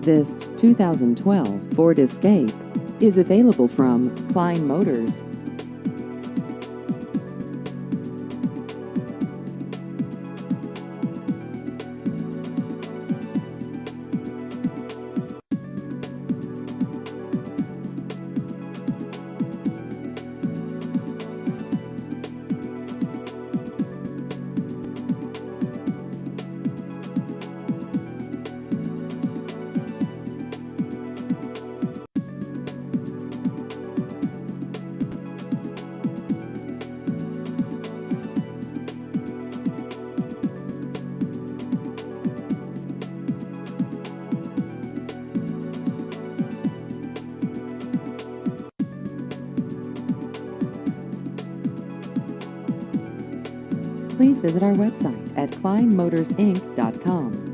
This 2012 Ford Escape is available from Klein Motors. Please visit our website at kleinmotorsinc.com.